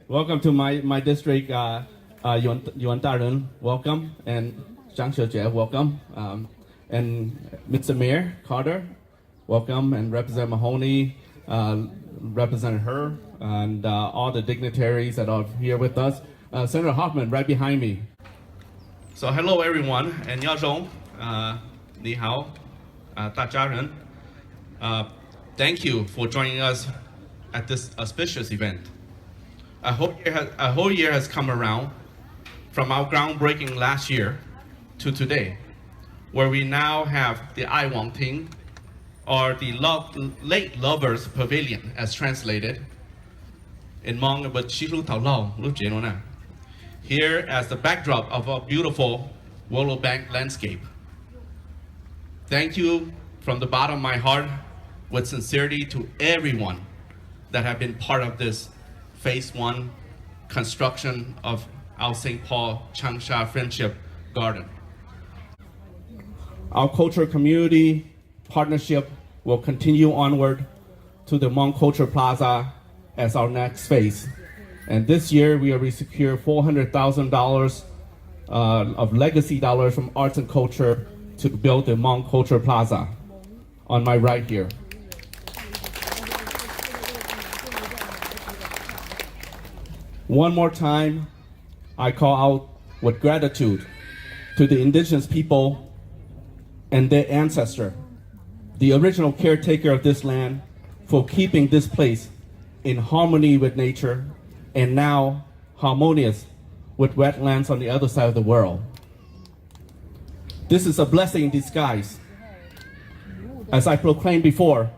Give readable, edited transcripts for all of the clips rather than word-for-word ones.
Welcome to my district, Yuan-Ring, welcome, and Zhang welcome, and Mr. Mayor Carter, welcome, and Representative Mahoney, Representative Her, and all the dignitaries that are here with us. Senator Hoffman right behind me. So hello everyone, and Yao Zhong, Ni Hao, Da Jia Ren. Thank you for joining us at this auspicious event. A whole year has come around from our groundbreaking last year to today, where we now have the I-Wan-Ting, or the late Lovers Pavilion, as translated in Hmong, but here as the backdrop of a beautiful willow-bank landscape. Thank you from the bottom of my heart, with sincerity, to everyone that have been part of this Phase 1 construction of our St. Paul-Changsha Friendship Garden. Our cultural community partnership will continue onward to the Hmong Cultural Plaza as our next phase. And this year we will secure $400,000 of legacy dollars from arts and culture to build the Hmong Cultural Plaza on my right here. One more time, I call out with gratitude to the indigenous people and their ancestor, the original caretaker of this land, for keeping this place in harmony with nature and now harmonious with wetlands on the other side of the world. This is a blessing in disguise. As I proclaimed before,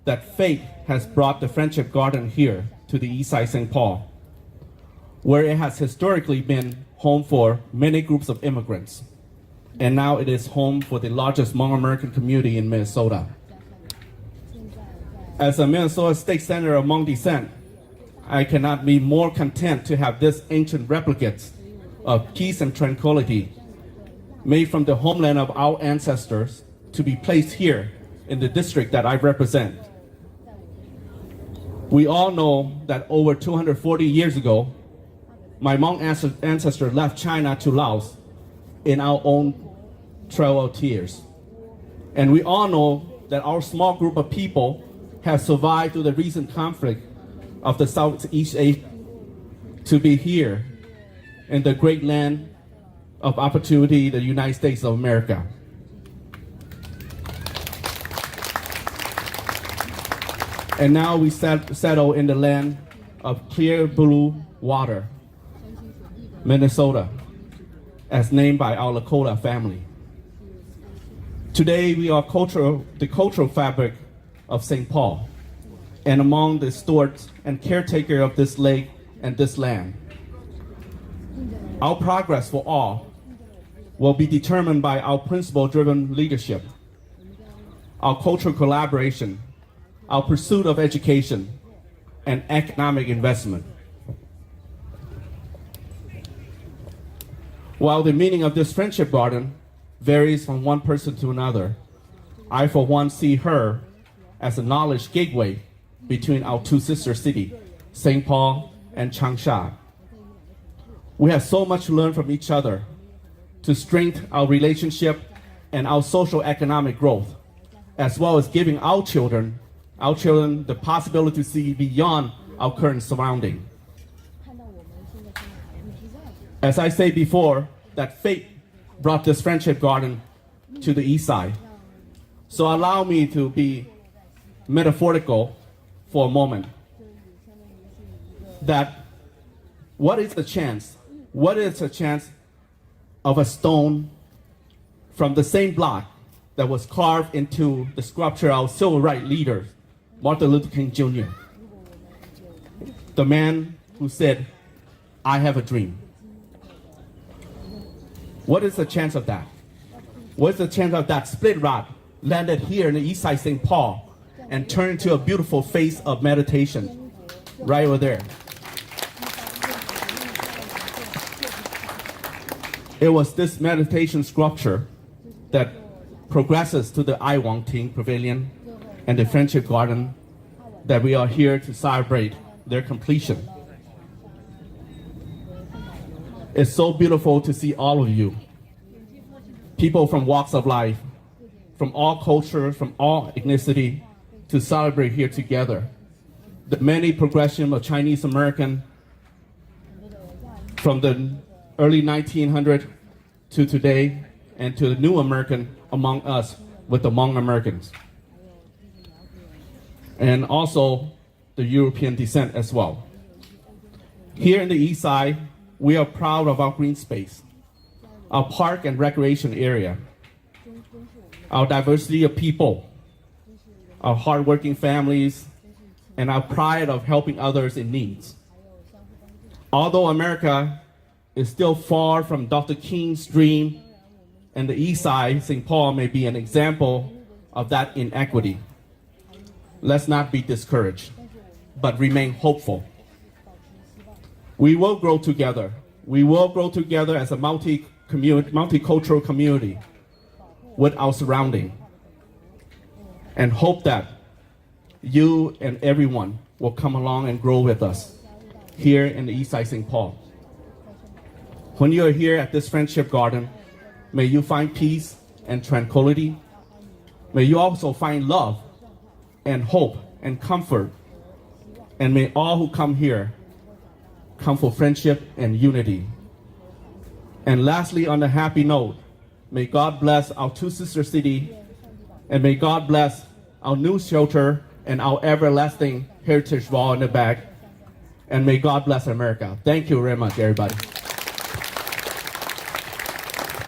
that fate has brought the Friendship Garden here to the east side St. Paul, where it has historically been home for many groups of immigrants. And now it is home for the largest Hmong-American community in Minnesota. As a Minnesota State Senator of Hmong descent, I cannot be more content to have this ancient replicates of peace and tranquility made from the homeland of our ancestors to be placed here in the district that I represent. We all know that over 240 years ago, my Hmong ancestor left China to Laos in our own trail of tears. And we all know that our small group of people have survived through the recent conflict of the Southeast Asia to be here in the great land of opportunity, the United States of America. And now we settle in the land of clear blue water, Minnesota, as named by our Lakota family. Today we are the cultural fabric of St. Paul, and among the stewards and caretaker of this lake and this land. Our progress for all will be determined by our principle-driven leadership, our cultural collaboration, our pursuit of education, and economic investment. While the meaning of this friendship garden varies from one person to another, I for one see her as a knowledge gateway between our two sister cities, St. Paul and Changsha. We have so much to learn from each other to strengthen our relationship and our social economic growth, as well as giving our children the possibility to see beyond our current surrounding. As I said before, that fate brought this friendship garden to the east side. So allow me to be metaphorical for a moment. That what is the chance? What is the chance of a stone from the same block that was carved into the sculpture of civil rights leader, Martin Luther King Jr., the man who said, "I have a dream"? What is the chance of that? What is the chance of that split rock landed here in the east side St. Paul and turned into a beautiful face of meditation right over there? It was this meditation sculpture that progresses to the I-Wan-Ting Pavilion and the Friendship Garden that we are here to celebrate their completion. It's so beautiful to see all of you. People from walks of life, from all cultures, from all ethnicity, to celebrate here together. The many progression of Chinese American from the early 1900s to today, and to the new American among us with the Hmong-Americans. And also the European descent as well. Here in the East Side, we are proud of our green space, our park and recreation area, our diversity of people, our hardworking families, and our pride of helping others in needs. Although America is still far from Dr. King's dream, and the East Side, St. Paul may be an example of that inequity. Let's not be discouraged, but remain hopeful. We will grow together. We will grow together as a multicultural community with our surrounding, and hope that you and everyone will come along and grow with us here in the East Side St. Paul. When you are here at this Friendship Garden, may you find peace and tranquility. May you also find love and hope and comfort. And may all who come here come for friendship and unity. And lastly, on a happy note, may God bless our two sister cities, and may God bless our new shelter and our everlasting heritage wall in the back. And may God bless America. Thank you very much, everybody.